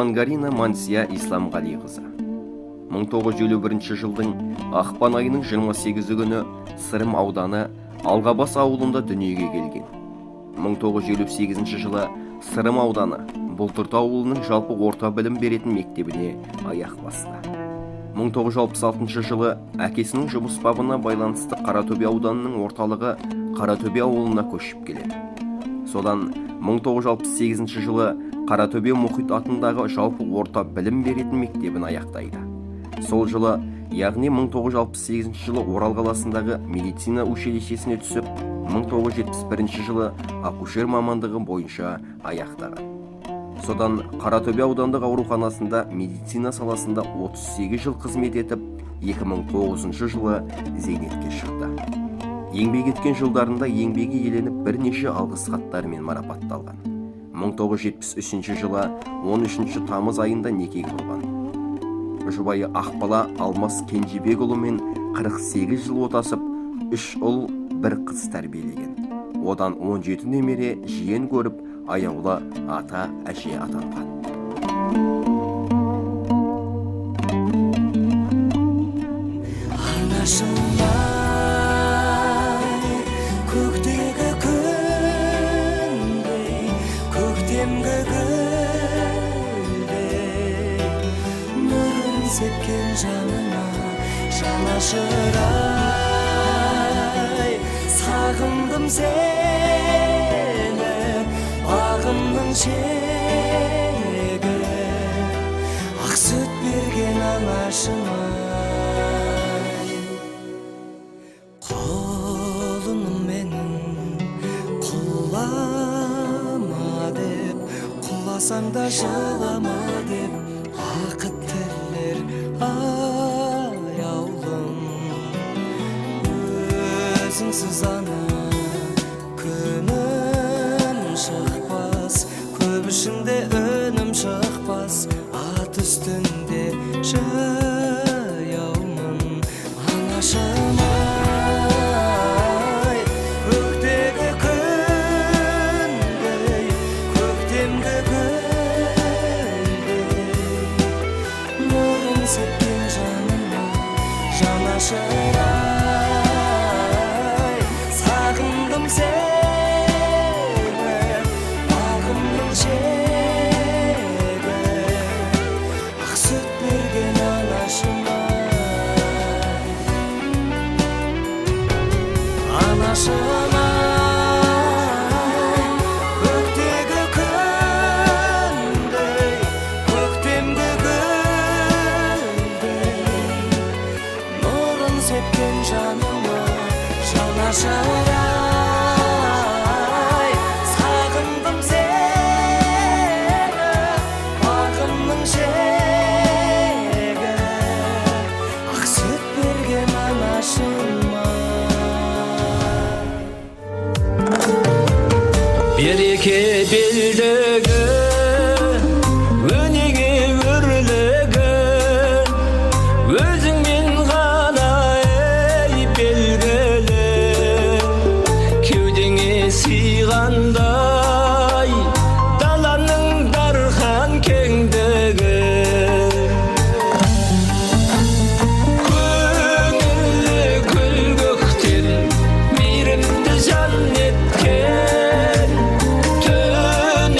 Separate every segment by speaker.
Speaker 1: Амангарина Мансия Исламғалиқызы. 1951 жылдың ақпан айының 28 күні Сырым ауданы Алғабас ауылында дүниеге келген. 1958 жылы Сырым ауданы Бұлтыртау ауылының жалпы орта білім беретін мектебіне аяқ басты. 1966 жылы әкесінің жұмыс бабына байланысты Қаратөбе ауданының орталығы Қаратөбе ауылына көшіп келеді. Содан 1968 жылы Қаратөбе мұхит атындағы жалпы орта білім беретін мектебін аяқтайды. Сол жылы, яғни 1968 жылы Орал қаласындағы медицина училищесіне түсіп, 1971 жылы акушер мамандығы бойынша аяқтаған. Содан Қаратөбе аудандық ауруханасында медицина саласында 38 жыл қызмет етіп, 2009 жылы зейнетке шықты. Еңбек еткен жылдарында еңбегі еленіп бірнеше алғыс хаттармен марапатталған. 1973 жылы 13 тамыз айында некеге болған. Жұбайы Ақбала Алмас Кенжебекұлымен 48 жыл отасып, 3 ұл, 1 қыз тәрбиелеген. Одан 17 немере жиен көріп, аяулы ата әже атанған.
Speaker 2: Сепкен жанына жанашырай, сағындым сені, бағымның шегі, ақ сүт берген анашымай. Қолыным менің құлама деп, құласаң да жылама деп, ақыт аяулым, өзіңсіз ана күнім шықпас, көп ішінде үнім шықпас, ат үстінде жаяумын анашымай. Көктегі күндей, көктемгі сепкен жаныма жанашырай, сағындым сені, бағымның шегі, ақ сүт берген анашымай. Анашымай, көктегі күндей, көктемгі сепкен жаныма жанашырай, сағындым сені, бағымның шегі, ақ сүт берген анашыма. Береке белдігі, өнеге өрлігі, өзіңмен сыйғандай даланың дархан кеңдігі, көңілі гүл көктен мейірімді жан еткен, түн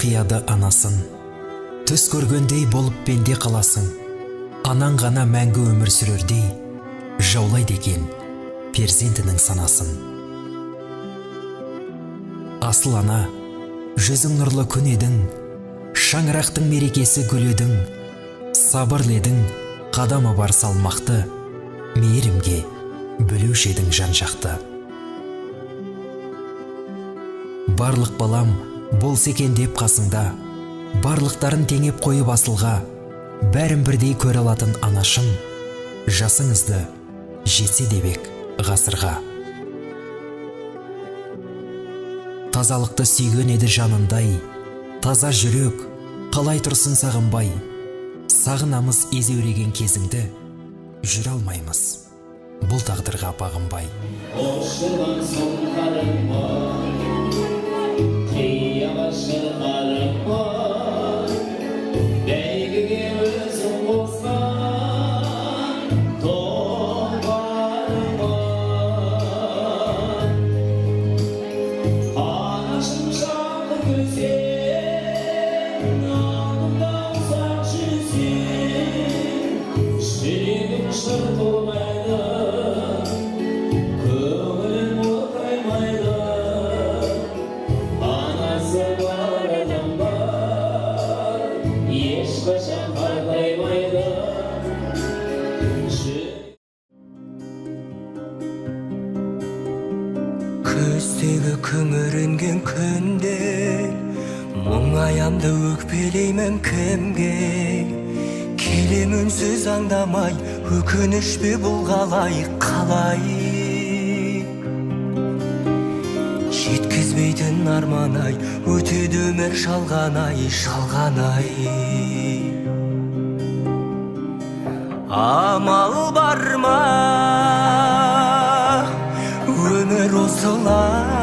Speaker 3: қияды анасын. Түс көргендей болып пенде қаласың. Анаң ғана мәңгі өмір сүрердей жаулайды екен перзентінің санасын. Асыл ана, жүзің нұрлы күн едің, шаңырақтың мерекесі гүл едің, сабырлы едің, қадамы бар салмақты, мейірімге бөлеуші едің жан-жақты. Барлық балам болса екен деп қасыңда, барлықтарын теңеп қойып асылға, бәрін бірдей көре алатын анашым, жасыңызды жетсе дебек ғасырға. Тазалықты сүйген еді жанындай, таза жүрек қалай тұрсын сағынбай. Сағынамыз езеуреген кезіңді, жүре алмаймыз бұл тағдырға бағынбай.
Speaker 2: Оштырған соңқарым бар, қияға шырқарым бар, бәйгіге өзім қосқан тоғарым бар. Анашым шаңғы көзен, алдымда ұзақ жүзен, жүрегім шыр толмайды, көңілім ораймайды. Анасы бар адам бар, ешқашан қарғаймайды. Көздегі күңіренген күнде мұңаямды өкпелеймін кімге? Келем үнсіз аңдамай, өкініш пе бұл қалай? Жеткізбейтін арман-ай, өтеді өмір шалғанай. Амал бар ма, өмір осылай?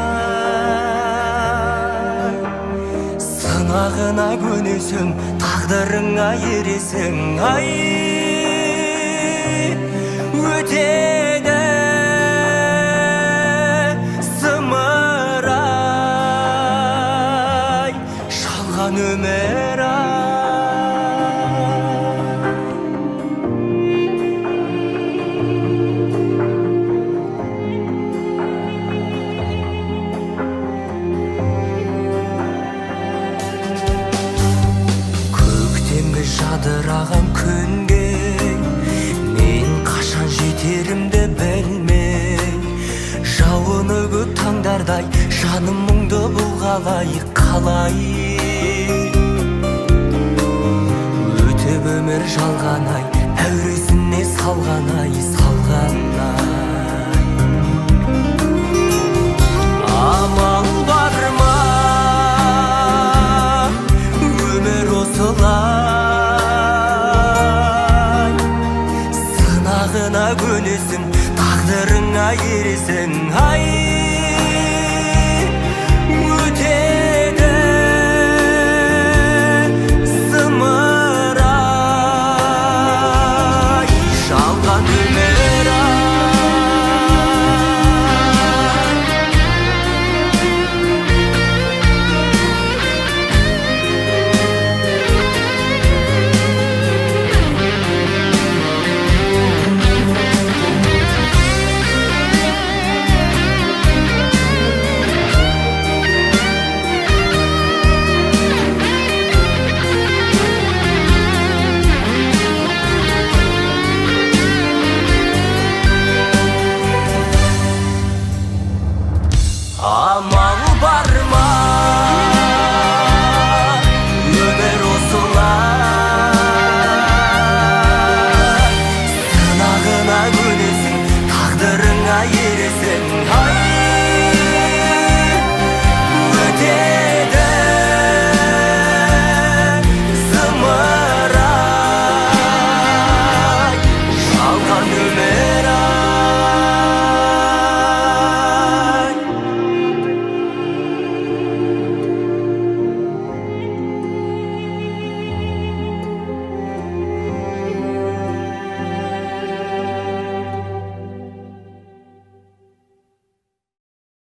Speaker 2: Сынағына көнесің, тағдырыңа ересің. Ай, өтеді зымырай, шалған өмір ай. Жадыраған күнге мен қашан жетерімді білмей, жауыны көп таңдардай жаным мұңды бұл қалай? Өтіп өмір жалғанай, әуресіне салғанай. Амал бар ма, өмір осылай? Сынағына көнесің, тағдырыңа ересің. Ай,